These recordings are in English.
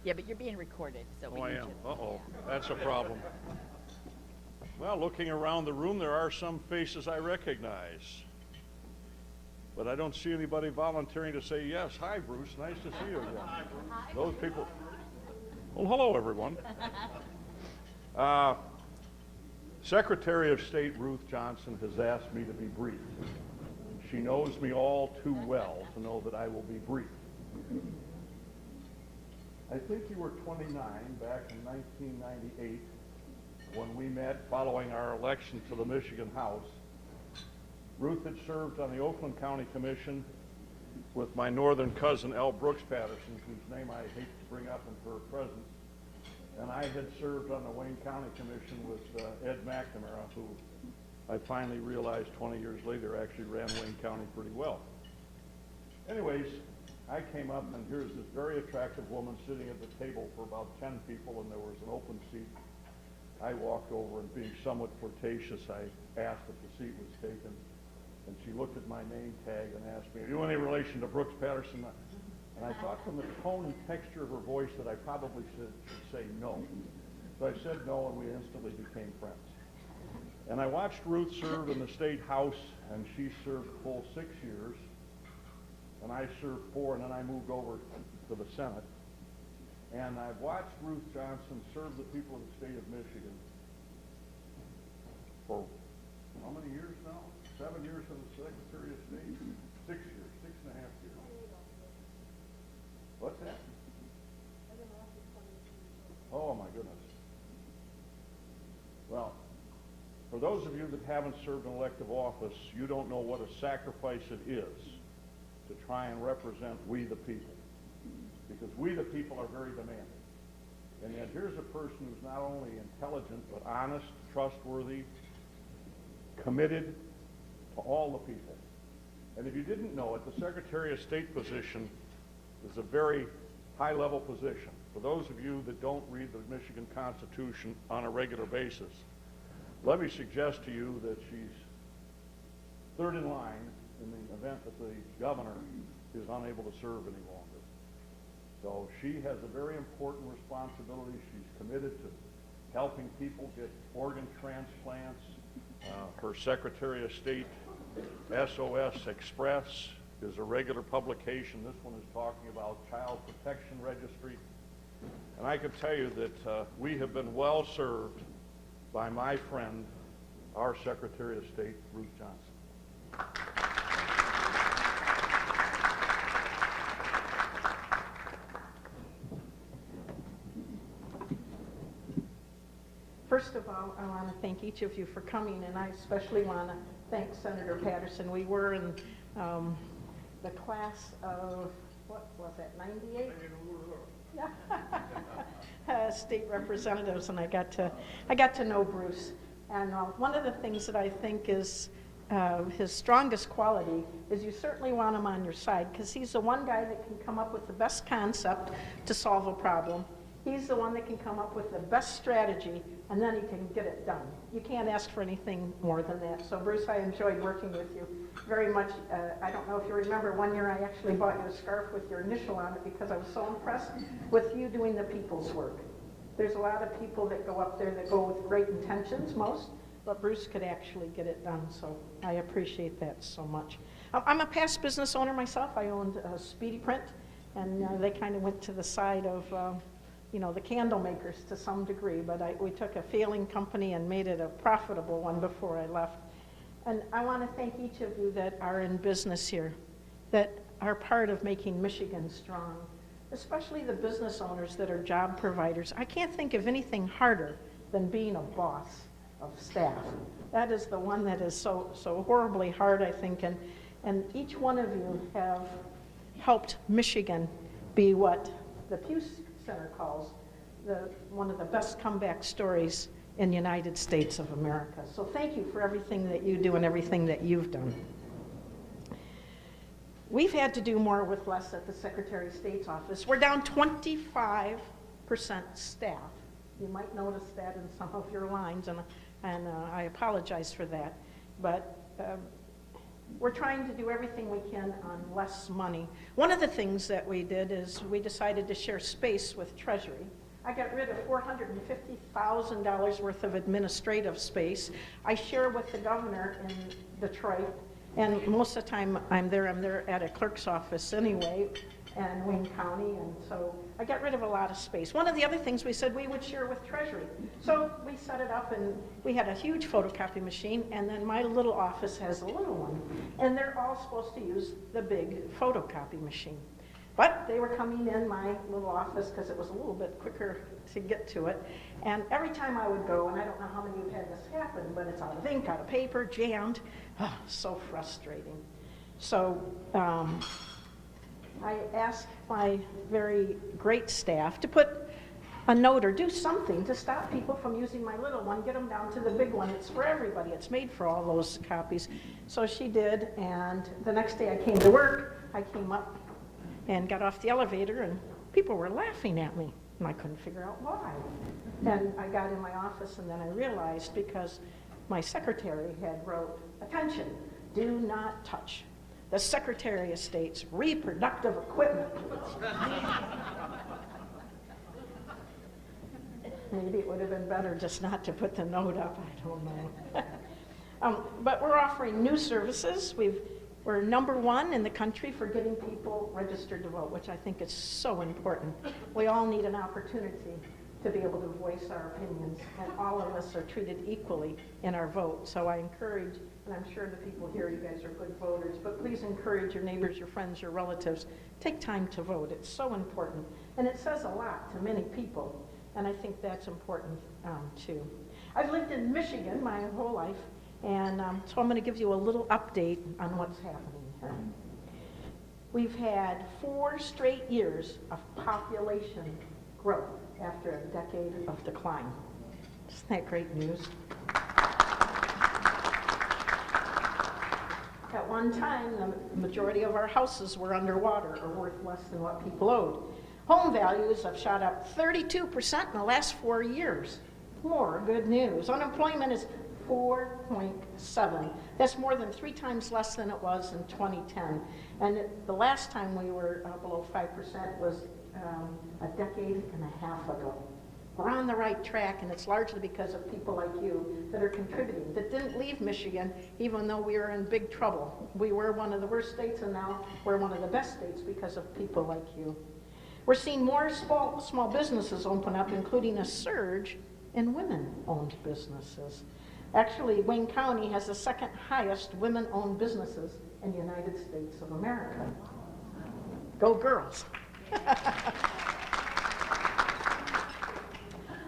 Yeah, but you're being recorded, so we Oh, I need am. you. Uh-oh, that's a problem. Well, looking around the room, there are some faces I recognize. But I don't see anybody volunteering to say yes. Hi, Bruce. Nice to see you again. Those people. Well, hello, everyone. Secretary of State Ruth Johnson has asked me to be brief. She knows me all too well to know that I will be brief. I think you were 29 back in 1998 when we met following our election to the Michigan House. Ruth had served on the Oakland County Commission with my northern cousin, Al Brooks Patterson, whose name I hate to bring up in her presence. And I had served on the Wayne County Commission with Ed McNamara, who I finally realized 20 years later actually ran Wayne County pretty well. Anyways, I came up, and here's this very attractive woman sitting at the table for about 10 people, and there was an open seat. I walked over, and being somewhat flirtatious, I asked if the seat was taken. And she looked at my name tag and asked me, "Are you any relation to Brooks Patterson?" And I thought from the tone and texture of her voice that I probably should say no. So I said no, and we instantly became friends. And I watched Ruth serve in the State House, and she served a full 6 years. And I served 4, and then I moved over to the Senate. And I've watched Ruth Johnson serve the people of the state of Michigan for how many years now? 7 years as the Secretary of State? 6 years, 6.5 years. What's that? Oh, my goodness. Well, for those of you that haven't served an elective office, you don't know what a sacrifice it is to try and represent we the people. Because we the people are very demanding. And yet here's a person who's not only intelligent, but honest, trustworthy, committed to all the people. And if you didn't know it, the Secretary of State position is a very high-level position. For those of you that don't read the Michigan Constitution on a regular basis, let me suggest to you that she's third in line in the event that the governor is unable to serve any longer. So she has a very important responsibility. She's committed to helping people get organ transplants. Her Secretary of State SOS Express is a regular publication. This one is talking about Child Protection Registry. And I can tell you that we have been well served by my friend, our Secretary of State, Ruth Johnson. First of all, I want to thank each of you for coming, and I especially want to thank Senator Patterson. We were in the class of, what was that, 98? State representatives, and I got to know Bruce. And one of the things that I think is his strongest quality is you certainly want him on your side, because he's the one guy that can come up with the best concept to solve a problem. He's the one that can come up with the best strategy, and then he can get it done. You can't ask for anything more than that. So Bruce, I enjoyed working with you very much. I don't know if you remember, one year I actually bought you a scarf with your initial on it because I was so impressed with you doing the people's work. There's a lot of people that go up there that go with great intentions, most, but Bruce could actually get it done, so I appreciate that so much. I'm a past business owner myself. I owned Speedy Print, and they kind of went to the side of the candle makers to some degree, but we took a failing company and made it a profitable one before I left. And I want to thank each of you that are in business here, that are part of making Michigan strong, especially the business owners that are job providers. I can't think of anything harder than being a boss of staff. That is the one that is so horribly hard, I think, and each one of you have helped Michigan be what the Pew Center calls one of the best comeback stories in the United States of America. So thank you for everything that you do and everything that you've done. We've had to do more with less at the Secretary of State's office. We're down 25% staff. You might notice that in some of your lines, and I apologize for that. But we're trying to do everything we can on less money. One of the things that we did is we decided to share space with Treasury. I got rid of $450,000 worth of administrative space. I share with the governor in Detroit, and most of the time I'm there at a clerk's office anyway, and Wayne County, and so I got rid of a lot of space. One of the other things we said we would share with Treasury. So we set it up, and we had a huge photocopy machine, and then my little office has a little one. And they're all supposed to use the big photocopy machine. But they were coming in my little office because it was a little bit quicker to get to it. And every time I would go, and I don't know how many of you had this happen, but it's out of ink, out of paper, jammed. Oh, so frustrating. So I asked my very great staff to put a note or do something to stop people from using my little one, get them down to the big one. It's for everybody. It's made for all those copies. So she did, and the next day I came to work. I came up and got off the elevator, and people were laughing at me, and I couldn't figure out why. And I got in my office, and then I realized because my secretary had wrote, "Attention, do not touch the Secretary of State's reproductive equipment." Maybe it would have been better just not to put the note up, I don't know. But we're offering new services. We're #1 in the country for getting people registered to vote, which I think is so important. We all need an opportunity to be able to voice our opinions, and all of us are treated equally in our vote. So I encourage, and I'm sure the people here, you guys are good voters, but please encourage your neighbors, your friends, your relatives. Take time to vote. It's so important. And it says a lot to many people, and I think that's important too. I've lived in Michigan my whole life, and so I'm going to give you a little update on what's happening here. We've had 4 straight years of population growth after a decade of decline. Isn't that great news? At one time, the majority of our houses were underwater or worth less than what people owed. Home values have shot up 32% in the last 4 years. More good news. Unemployment is 4.7. That's more than 3 times less than it was in 2010. And the last time we were below 5% was a decade and a half ago. We're on the right track, and it's largely because of people like you that are contributing, that didn't leave Michigan even though we were in big trouble. We were one of the worst states, and now we're one of the best states because of people like you. We're seeing more small businesses open up, including a surge in women-owned businesses. Actually, Wayne County has the 2nd highest women-owned businesses in the United States of America. Go girls.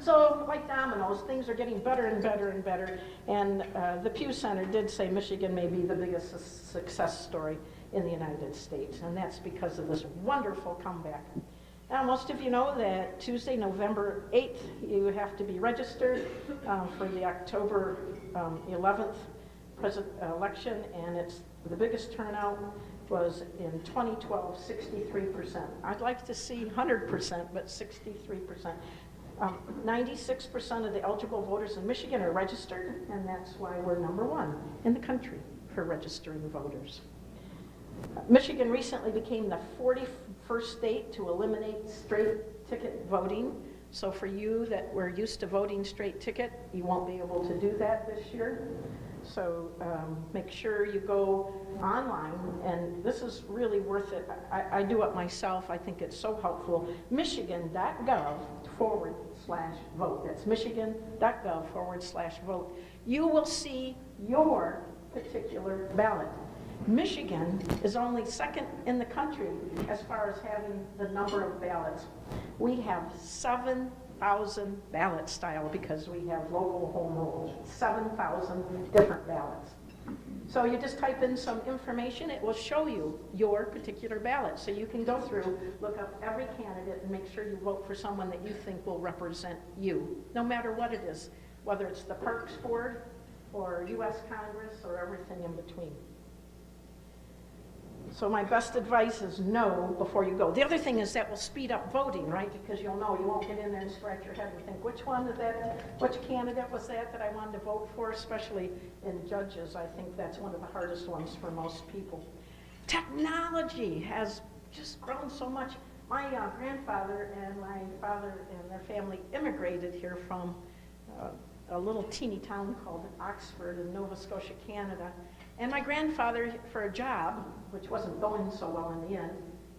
So, like dominoes, things are getting better and better and better. And the Pew Center did say Michigan may be the biggest success story in the United States, and that's because of this wonderful comeback. Now, most of you know that Tuesday, November 8th, you have to be registered for the October 11th election, and it's the biggest turnout was in 2012, 63%. I'd like to see 100%, but 63%. 96% of the eligible voters in Michigan are registered, and that's why we're #1 in the country for registering voters. Michigan recently became the 41st state to eliminate straight ticket voting. So for you that were used to voting straight ticket, you won't be able to do that this year. So make sure you go online, and this is really worth it. I do it myself. I think it's so helpful. Michigan.gov/vote. That's Michigan.gov/vote. You will see your particular ballot. Michigan is only 2nd in the country as far as having the number of ballots. We have 7,000 ballot style because we have local home rule. 7,000 different ballots. So you just type in some information, it will show you your particular ballot. So you can go through, look up every candidate, and make sure you vote for someone that you think will represent you, no matter what it is, whether it's the Parks Board or U.S. Congress or everything in between. So my best advice is no before you go. The other thing is that will speed up voting, right? Because you'll know, you won't get in there and scratch your head and think, which candidate was that I wanted to vote for, especially in judges. I think that's one of the hardest ones for most people. Technology has just grown so much. My grandfather and my father and their family immigrated here from a little teeny town called Oxford in Nova Scotia, Canada. And my grandfather, for a job, which wasn't going so well in the end,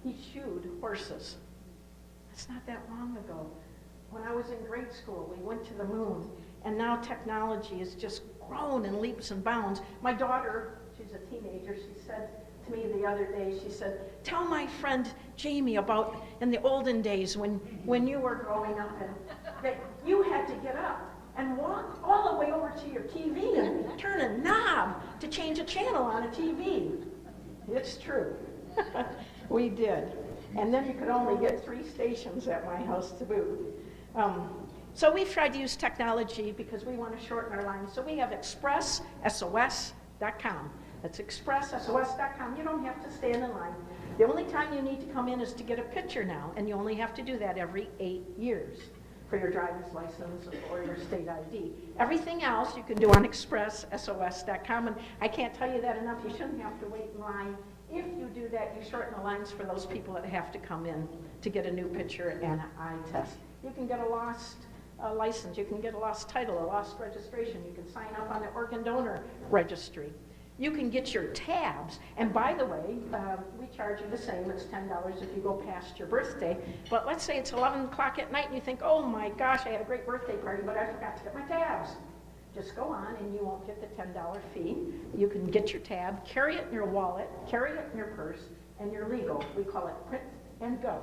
he shoed horses. That's not that long ago. When I was in grade school, we went to the moon, and now technology has just grown in leaps and bounds. My daughter, she's a teenager, she said to me the other day, she said, tell my friend Jamie about in the olden days when you were growing up and that you had to get up and walk all the way over to your TV and turn a knob to change a channel on a TV. It's true. We did. And then you could only get 3 stations at my house to boot. So we've tried to use technology because we want to shorten our lines. So we have expresssos.com. That's expresssos.com. You don't have to stand in line. The only time you need to come in is to get a picture now, and you only have to do that every 8 years for your driver's license or your state ID. Everything else you can do on expresssos.com, and I can't tell you that enough. You shouldn't have to wait in line. If you do that, you shorten the lines for those people that have to come in to get a new picture and an eye test. You can get a lost license. You can get a lost title, a lost registration. You can sign up on the organ donor registry. You can get your tabs. And by the way, we charge you the same. It's $10 if you go past your birthday. But let's say it's 11 o'clock at night and you think, oh my gosh, I had a great birthday party, but I forgot to get my tabs. Just go on and you won't get the $10 fee. You can get your tab, carry it in your wallet, carry it in your purse, and you're legal. We call it print and go.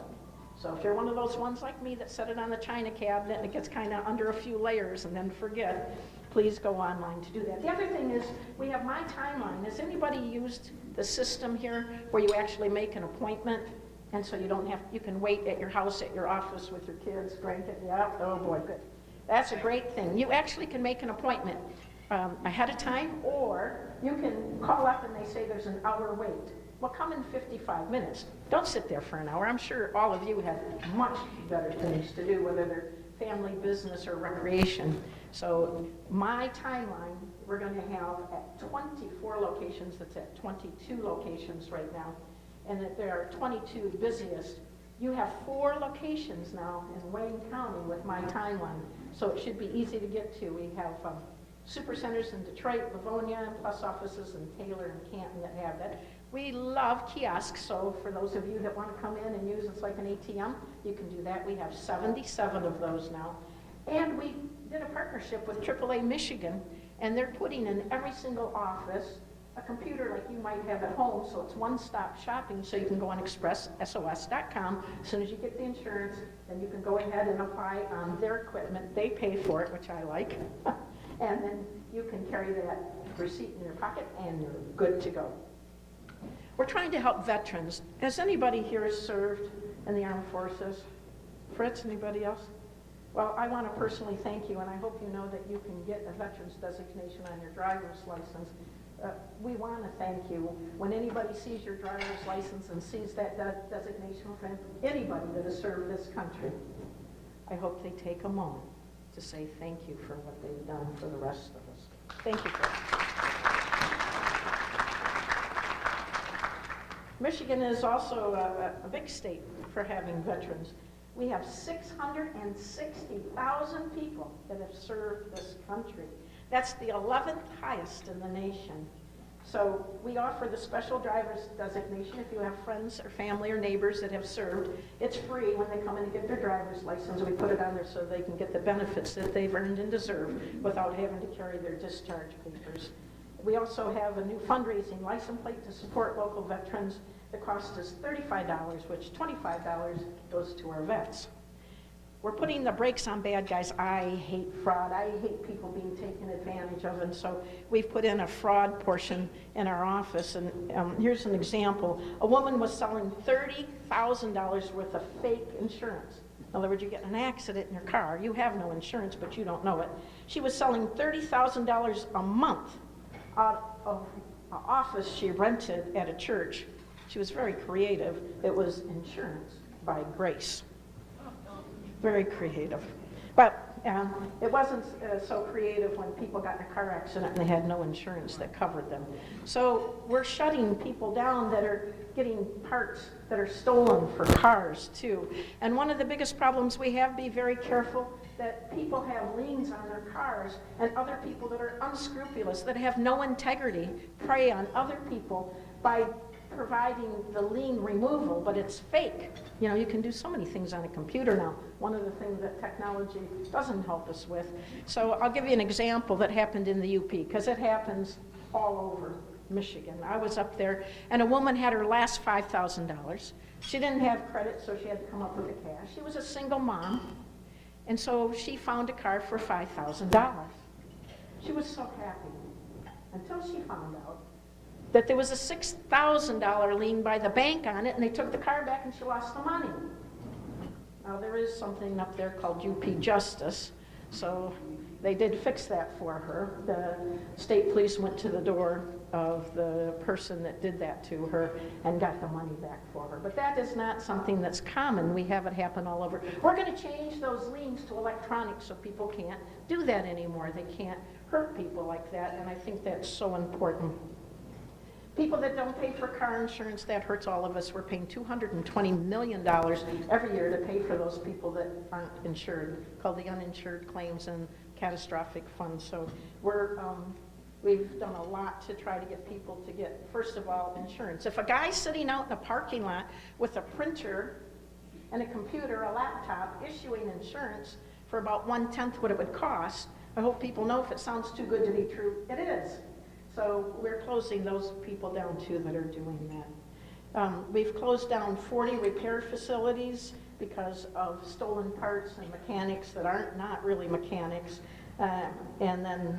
So if you're one of those ones like me that set it on the china cabinet and it gets kind of under a few layers and then forget, please go online to do that. The other thing is we have My Timeline. Has anybody used the system here where you actually make an appointment and so you don't have, you can wait at your house, at your office with your kids, grandkids? Yeah, oh boy, good. That's a great thing. You actually can make an appointment ahead of time, or you can call up and they say there's an hour wait. Well, come in 55 minutes. Don't sit there for an hour. I'm sure all of you have much better things to do, whether they're family, business, or recreation. So My Timeline, we're going to have at 24 locations. That's at 22 locations right now. And that there are 22 busiest. You have 4 locations now in Wayne County with My Timeline. So it should be easy to get to. We have super centers in Detroit, Livonia, and plus offices in Taylor and Canton that have that. We love kiosks, so for those of you that want to come in and use it's like an ATM, you can do that. We have 77 of those now. And we did a partnership with AAA Michigan, and they're putting in every single office a computer like you might have at home, so it's one-stop shopping, so you can go on expresssos.com. As soon as you get the insurance, then you can go ahead and apply on their equipment. They pay for it, which I like. And then you can carry that receipt in your pocket, and you're good to go. We're trying to help veterans. Has anybody here served in the armed forces? Fritz, anybody else? Well, I want to personally thank you, and I hope you know that you can get a veteran's designation on your driver's license. We want to thank you. When anybody sees your driver's license and sees that designation from anybody that has served this country, I hope they take a moment to say thank you for what they've done for the rest of us. Thank you, Fritz. Michigan is also a big state for having veterans. We have 660,000 people that have served this country. That's the 11th highest in the nation. So we offer the special driver's designation. If you have friends or family or neighbors that have served, it's free when they come in and get their driver's license. We put it on there so they can get the benefits that they've earned and deserve without having to carry their discharge papers. We also have a new fundraising license plate to support local veterans. The cost is $35, which $25 goes to our vets. We're putting the brakes on bad guys. I hate fraud. I hate people being taken advantage of, and so we've put in a fraud portion in our office. And here's an example. A woman was selling $30,000 worth of fake insurance. In other words, you get in an accident in your car. You have no insurance, but you don't know it. She was selling $30,000 a month out of an office she rented at a church. She was very creative. It was Insurance by Grace. Very creative. But it wasn't so creative when people got in a car accident and they had no insurance that covered them. So we're shutting people down that are getting parts that are stolen for cars too. And one of the biggest problems we have, be very careful, that people have liens on their cars, and other people that are unscrupulous, that have no integrity, prey on other people by providing the lien removal, but it's fake. You know, you can do so many things on a computer now. One of the things that technology doesn't help us with. So I'll give you an example that happened in the UP, because it happens all over Michigan. I was up there, and a woman had her last $5,000. She didn't have credit, so she had to come up with the cash. She was a single mom, and so she found a car for $5,000. She was so happy until she found out that there was a $6,000 lien by the bank on it, and they took the car back and she lost the money. Now, there is something up there called UP Justice, so they did fix that for her. The state police went to the door of the person that did that to her and got the money back for her. But that is not something that's common. We have it happen all over. We're going to change those liens to electronic so people can't do that anymore. They can't hurt people like that, and I think that's so important. People that don't pay for car insurance, that hurts all of us. We're paying $220 million every year to pay for those people that aren't insured, called the Uninsured Claims and Catastrophic Fund. So we've done a lot to try to get people to get, first of all, insurance. If a guy's sitting out in a parking lot with a printer and a computer, a laptop, issuing insurance for about 1/10 what it would cost, I hope people know if it sounds too good to be true, it is. So we're closing those people down too that are doing that. We've closed down 40 repair facilities because of stolen parts and mechanics that aren't not really mechanics. And then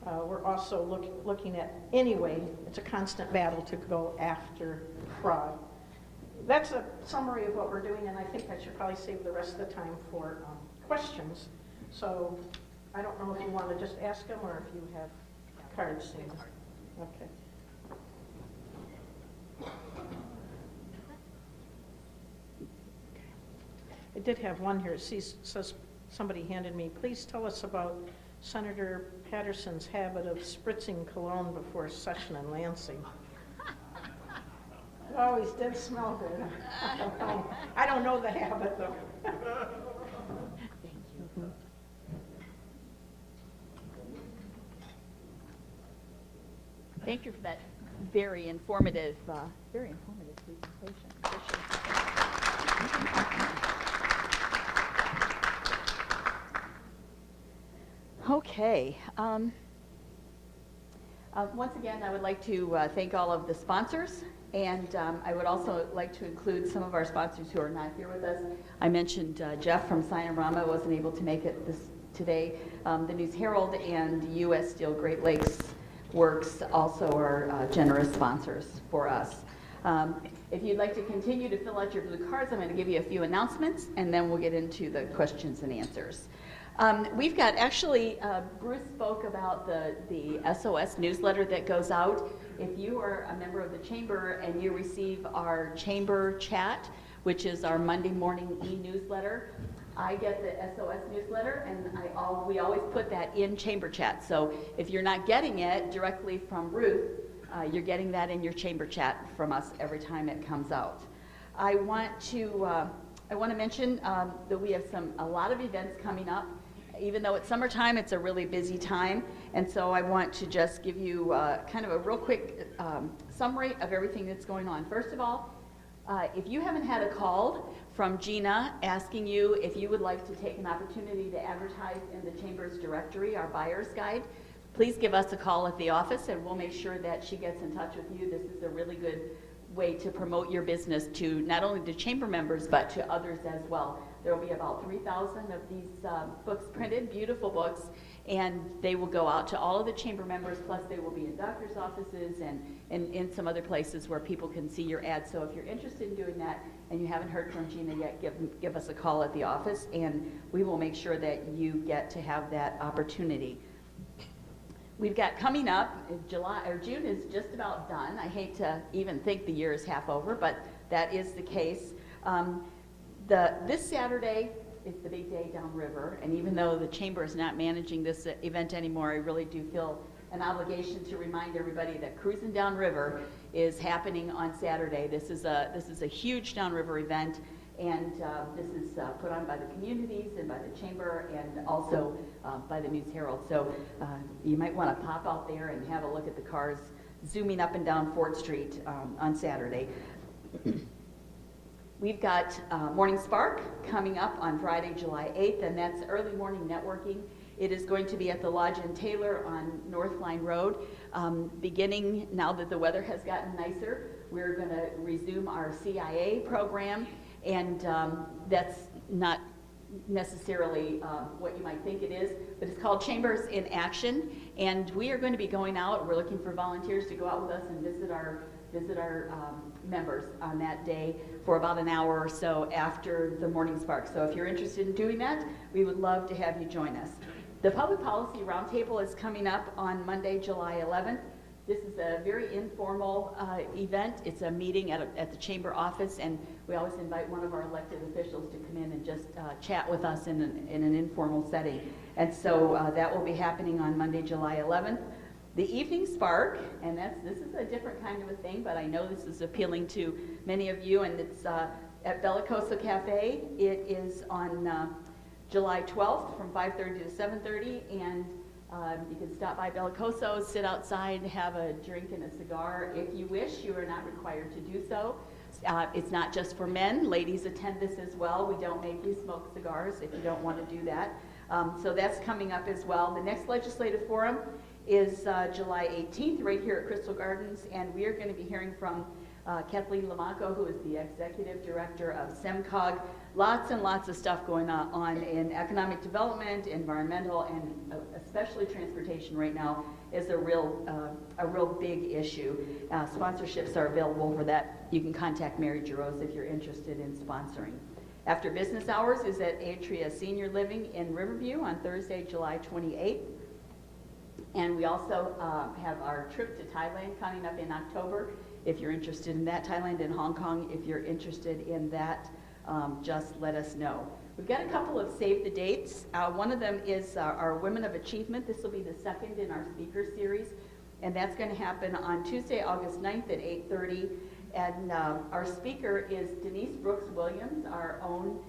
we're also looking at, anyway, it's a constant battle to go after fraud. That's a summary of what we're doing, and I think I should probably save the rest of the time for questions. So I don't know if you want to just ask them or if you have cards. Okay. I did have one here. It says somebody handed me, please tell us about Senator Patterson's habit of spritzing cologne before session in Lansing. It always did smell good. I don't know the habit, though. Thank you for that very informative presentation. Okay. Once again, I would like to thank all of the sponsors, and I would also like to include some of our sponsors who are not here with us. I mentioned Jeff from Sinorama wasn't able to make it today. The News Herald and U.S. Steel Great Lakes Works also are generous sponsors for us. If you'd like to continue to fill out your blue cards, I'm going to give you a few announcements, and then we'll get into the questions and answers. We've got, actually, Bruce spoke about the SOS newsletter that goes out. If you are a member of the chamber and you receive our chamber chat, which is our Monday morning e-newsletter, I get the SOS newsletter, and we always put that in chamber chat. So if you're not getting it directly from Ruth, you're getting that in your chamber chat from us every time it comes out. I want to mention that we have a lot of events coming up. Even though it's summertime, it's a really busy time, and so I want to just give you kind of a real quick summary of everything that's going on. First of all, if you haven't had a call from Gina asking you if you would like to take an opportunity to advertise in the Chamber's directory, our buyer's guide, please give us a call at the office and we'll make sure that she gets in touch with you. This is a really good way to promote your business to not only to Chamber members but to others as well. There will be about 3,000 of these books printed, beautiful books, and they will go out to all of the Chamber members, plus they will be in doctor's offices and in some other places where people can see your ads. So if you're interested in doing that and you haven't heard from Gina yet, give us a call at the office, and we will make sure that you get to have that opportunity. We've got coming up, June is just about done. I hate to even think the year is half over, but that is the case. This Saturday is the big day downriver, and even though the Chamber is not managing this event anymore, I really do feel an obligation to remind everybody that Cruising Downriver is happening on Saturday. This is a huge downriver event, and this is put on by the communities and by the Chamber and also by the News Herald. So you might want to pop out there and have a look at the cars zooming up and down Fort Street on Saturday. We've got Morning Spark coming up on Friday, July 8th, and that's early morning networking. It is going to be at the Lodge in Taylor on North Line Road. Beginning now that the weather has gotten nicer, we're going to resume our CIA program, and that's not necessarily what you might think it is, but it's called Chambers in Action, and we are going to be going out. We're looking for volunteers to go out with us and visit our members on that day for about an hour or so after the Morning Spark. So if you're interested in doing that, we would love to have you join us. The Public Policy Roundtable is coming up on Monday, July 11th. This is a very informal event. It's a meeting at the Chamber office, and we always invite one of our elected officials to come in and just chat with us in an informal setting. And so that will be happening on Monday, July 11th. The Evening Spark, and this is a different kind of a thing, but I know this is appealing to many of you, and it's at Bellicoso Cafe. It is on July 12th from 5:30 to 7:30, and you can stop by Bellicoso, sit outside, have a drink and a cigar. If you wish, you are not required to do so. It's not just for men. Ladies attend this as well. We don't make you smoke cigars if you don't want to do that. So that's coming up as well. The next legislative forum is July 18th right here at Crystal Gardens, and we are going to be hearing from Kathleen Lamaco, who is the Executive Director of SEMCOG. Lots and lots of stuff going on in economic development, environmental, and especially transportation right now is a real big issue. Sponsorships are available for that. You can contact Mary Giroux if you're interested in sponsoring. After business hours is at Atria Senior Living in Riverview on Thursday, July 28th. And we also have our trip to Thailand coming up in October. If you're interested in that, Thailand and Hong Kong, if you're interested in that, just let us know. We've got a couple of save the dates. One of them is our Women of Achievement. This will be the second in our speaker series, and that's going to happen on Tuesday, August 9th at 8:30. And our speaker is Denise Brooks Williams, our own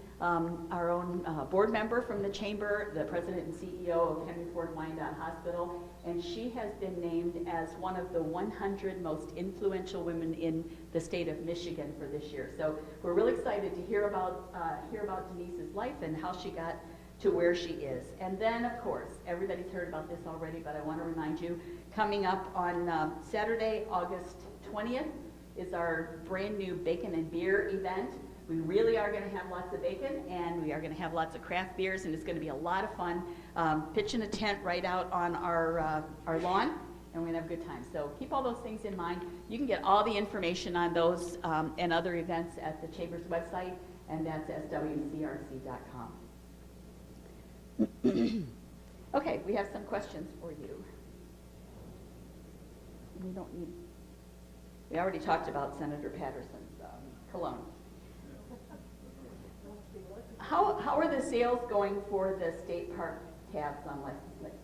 board member from the Chamber, the president and CEO of Henry Ford Wyandotte Hospital, and she has been named as one of the 100 most influential women in the state of Michigan for this year. So we're really excited to hear about Denise's life and how she got to where she is. And then, of course, everybody's heard about this already, but I want to remind you, coming up on Saturday, August 20th, is our brand new Bacon and Beer event. We really are going to have lots of bacon, and we are going to have lots of craft beers, and it's going to be a lot of fun. Pitching a tent right out on our lawn, and we're going to have a good time. So keep all those things in mind. You can get all the information on those and other events at the Chamber's website, and that's swcrc.com. Okay, we have some questions for you. We already talked about Senator Patterson's cologne. How are the sales going for the state park tabs on license plates?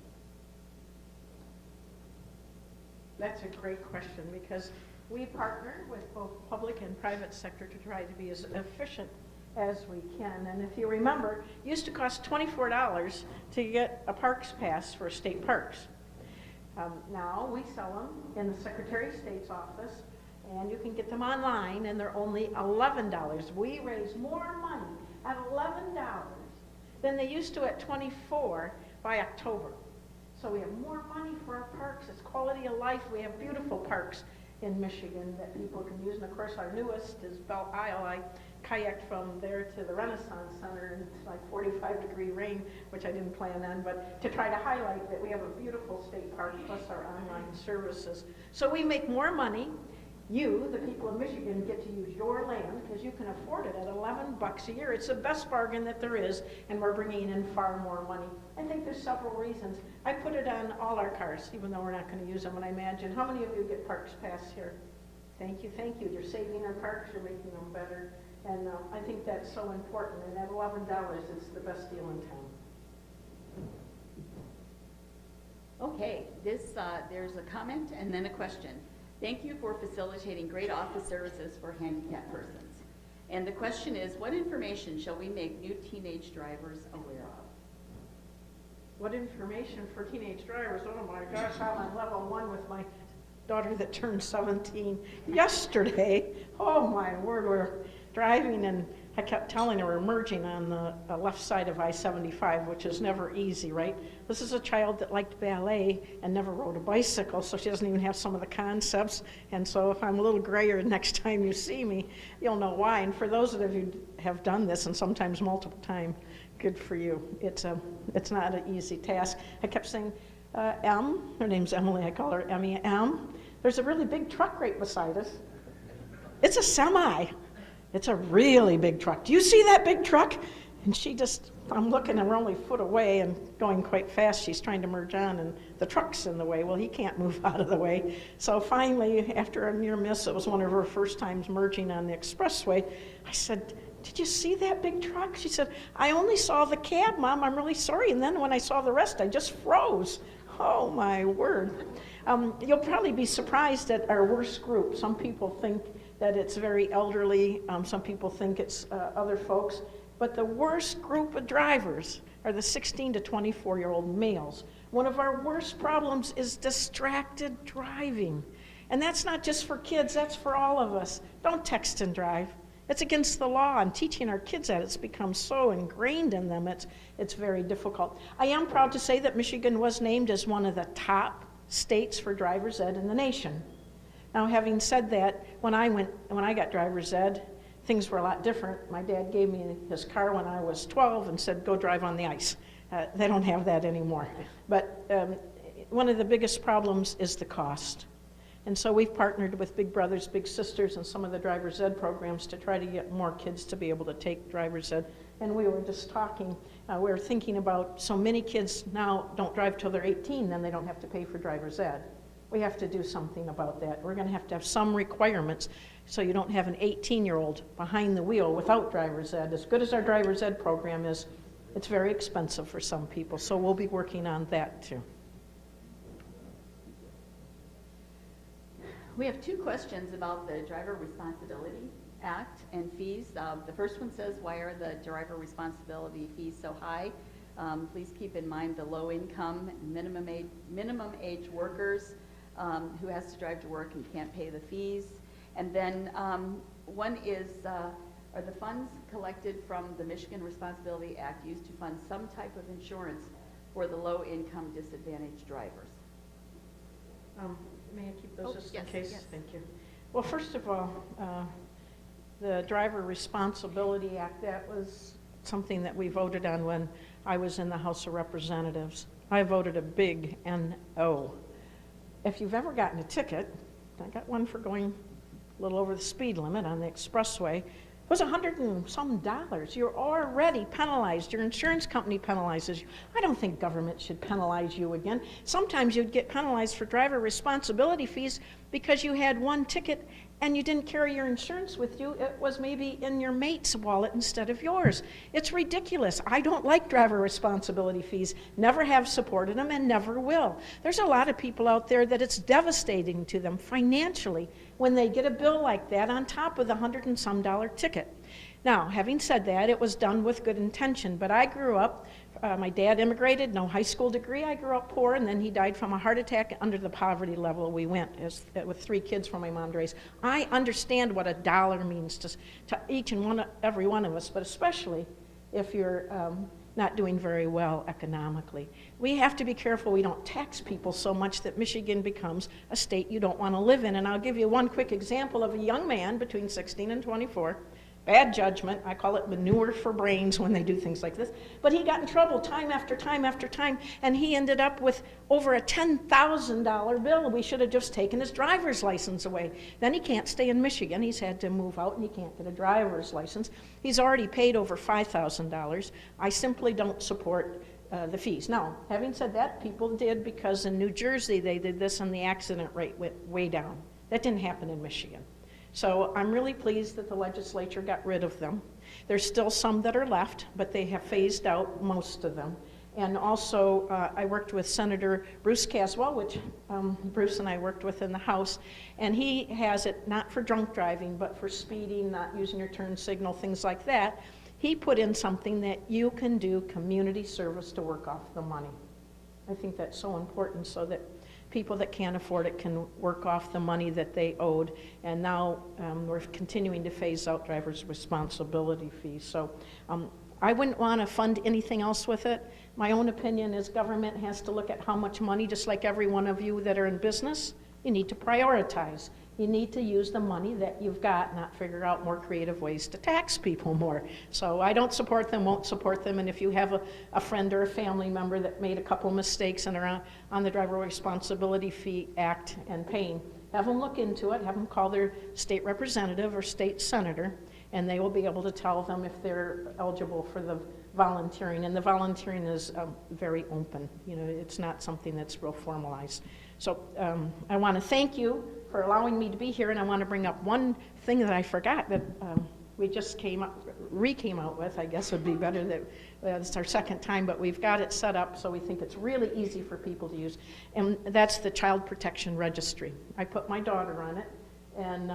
That's a great question, because we partner with both public and private sector to try to be as efficient as we can. And if you remember, it used to cost $24 to get a parks pass for state parks. Now we sell them in the Secretary of State's office, and you can get them online, and they're only $11. We raise more money at $11 than they used to at $24 by October. So we have more money for our parks. It's quality of life. We have beautiful parks in Michigan that people can use. And of course, our newest is Belle Isle. I kayaked from there to the Renaissance Center in like 45-degree rain, which I didn't plan on, but to try to highlight that we have a beautiful state park plus our online services. So we make more money you, the people of Michigan, get to use your land because you can afford it at $11 a year. It's the best bargain that there is, and we're bringing in far more money. I think there's several reasons. I put it on all our cars, even though we're not going to use them, and I imagine, how many of you get parks pass here? Thank you, thank you. You're saving our parks, you're making them better, and I think that's so important, and at $11, it's the best deal in town. Okay, there's a comment and then a question. Thank you for facilitating great office services for handicapped persons. And the question is, what information shall we make new teenage drivers aware of? What information for teenage drivers? Oh my gosh, I'm on level 1 with my daughter that turned 17 yesterday. Oh my word, we're driving and I kept telling her we're merging on the left side of I-75, which is never easy, right? This is a child that liked ballet and never rode a bicycle, so she doesn't even have some of the concepts. And so if I'm a little grayer next time you see me, you'll know why. And for those of you who have done this, and sometimes multiple times, good for you. It's not an easy task. I kept saying, her name's Emily, I call her Emmy. There's a really big truck right beside us. It's a semi. It's a really big truck. Do you see that big truck? And I'm looking and we're only a foot away and going quite fast. She's trying to merge on and the truck's in the way. Well, he can't move out of the way. So finally, after a near miss, it was one of her first times merging on the expressway. I said, did you see that big truck? She said, I only saw the cab, Mom. I'm really sorry. And then when I saw the rest, I just froze. Oh, my word. You'll probably be surprised at our worst group. Some people think that it's very elderly. Some people think it's other folks. But the worst group of drivers are the 16 to 24-year-old males. One of our worst problems is distracted driving. And that's not just for kids, that's for all of us. Don't text and drive. It's against the law, and teaching our kids that it's become so ingrained in them, it's very difficult. I am proud to say that Michigan was named as one of the top states for driver's ed in the nation. Now, having said that, when I got driver's ed, things were a lot different. My dad gave me his car when I was 12 and said, go drive on the ice. They don't have that anymore. But one of the biggest problems is the cost. And so we've partnered with Big Brothers, Big Sisters, and some of the driver's ed programs to try to get more kids to be able to take driver's ed. And we were just talking, we were thinking about so many kids now don't drive till they're 18, then they don't have to pay for driver's ed. We have to do something about that. We're going to have some requirements so you don't have an 18-year-old behind the wheel without driver's ed. As good as our driver's ed program is, it's very expensive for some people, so we'll be working on that too. We have two questions about the Driver Responsibility Act and fees. The first one says, why are the driver responsibility fees so high? Please keep in mind the low income, minimum age workers who has to drive to work and can't pay the fees. And then one is, are the funds collected from the Michigan Responsibility Act used to fund some type of insurance for the low income disadvantaged drivers? May I keep those just in yes, case? Yes. Thank you. Well, first of all, the Driver Responsibility Act, that was something that we voted on when I was in the House of Representatives. I voted a big NO. If you've ever gotten a ticket, I got one for going a little over the speed limit on the expressway. It was $100 and some. You're already penalized. Your insurance company penalizes you. I don't think government should penalize you again. Sometimes you'd get penalized for driver responsibility fees because you had one ticket and you didn't carry your insurance with you. It was maybe in your mate's wallet instead of yours. It's ridiculous. I don't like driver responsibility fees. Never have supported them and never will. There's a lot of people out there that it's devastating to them financially when they get a bill like that on top of the $100 and some ticket. Now, having said that, it was done with good intention, but I grew up, my dad immigrated, no high school degree. I grew up poor, and then he died from a heart attack. Under the poverty level we went, with 3 kids for my mom to raise. I understand what a dollar means to each and every one of us, but especially if you're not doing very well economically. We have to be careful we don't tax people so much that Michigan becomes a state you don't want to live in. And I'll give you one quick example of a young man between 16 and 24 bad judgment. I call it manure for brains when they do things like this. But he got in trouble time after time after time, and he ended up with over a $10,000 bill. We should have just taken his driver's license away. Then he can't stay in Michigan. He's had to move out, and he can't get a driver's license. He's already paid over $5,000. I simply don't support the fees. Now, having said that, people did, because in New Jersey they did this and the accident rate went way down. That didn't happen in Michigan. So I'm really pleased that the legislature got rid of them. There's still some that are left, but they have phased out most of them. And also, I worked with Senator Bruce Caswell, which Bruce and I worked with in the House, and he has it not for drunk driving, but for speeding, not using your turn signal, things like that. He put in something that you can do community service to work off the money. I think that's so important, so that people that can't afford it can work off the money that they owed. And now we're continuing to phase out driver's responsibility fees. So I wouldn't want to fund anything else with it. My own opinion is government has to look at how much money, just like every one of you that are in business, you need to prioritize. You need to use the money that you've got, not figure out more creative ways to tax people more. So I don't support them, won't support them, and if you have a friend or a family member that made a couple mistakes and are on the Driver Responsibility Fee Act and paying, have them look into it, have them call their state representative or state senator, and they will be able to tell them if they're eligible for the volunteering. And the volunteering is very open. You know, it's not something that's real formalized. So I want to thank you for allowing me to be here, and I want to bring up one thing that I forgot that we just came out with, I guess would be better, that it's our second time, but we've got it set up so we think it's really easy for people to use, and that's the Child Protection Registry. I put my daughter on it, and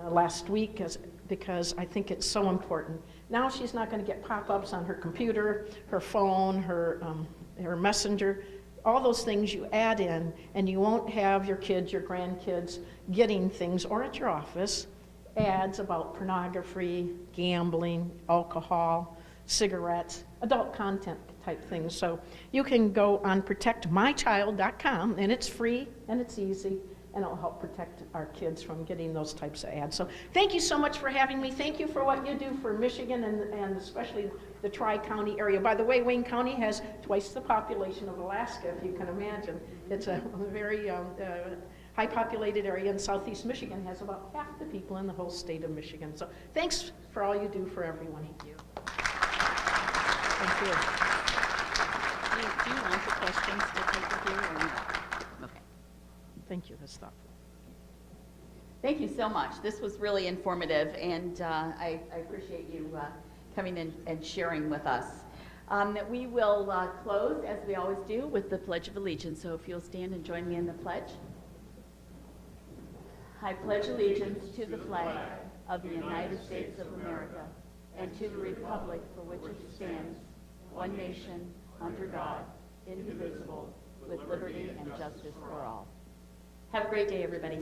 last week, because I think it's so important. Now she's not going to get pop-ups on her computer, her phone, her messenger, all those things you add in, and you won't have your kids, your grandkids getting things, or at your office, ads about pornography, gambling, alcohol, cigarettes, adult content type things. So you can go on protectmychild.com, and it's free and it's easy, and it'll help protect our kids from getting those types of ads. So thank you so much for having me. Thank you for what you do for Michigan and especially the Tri-County area. By the way, Wayne County has twice the population of Alaska, if you can imagine. It's a very high populated area, and Southeast Michigan has about half the people in the whole state of Michigan. So thanks for all you do for everyone. Thank you. Thank you. Do you want the questions to take with you or no? Okay. Thank you, that's thoughtful. Thank you so much. This was really informative, and I appreciate you coming in and sharing with us. We will close, as we always do, with the Pledge of Allegiance. So if you'll stand and join me in the pledge. I pledge allegiance to the flag of the United States of America and to the republic for which it stands, one nation, under God, indivisible, with liberty and justice for all. Have a great day, everybody.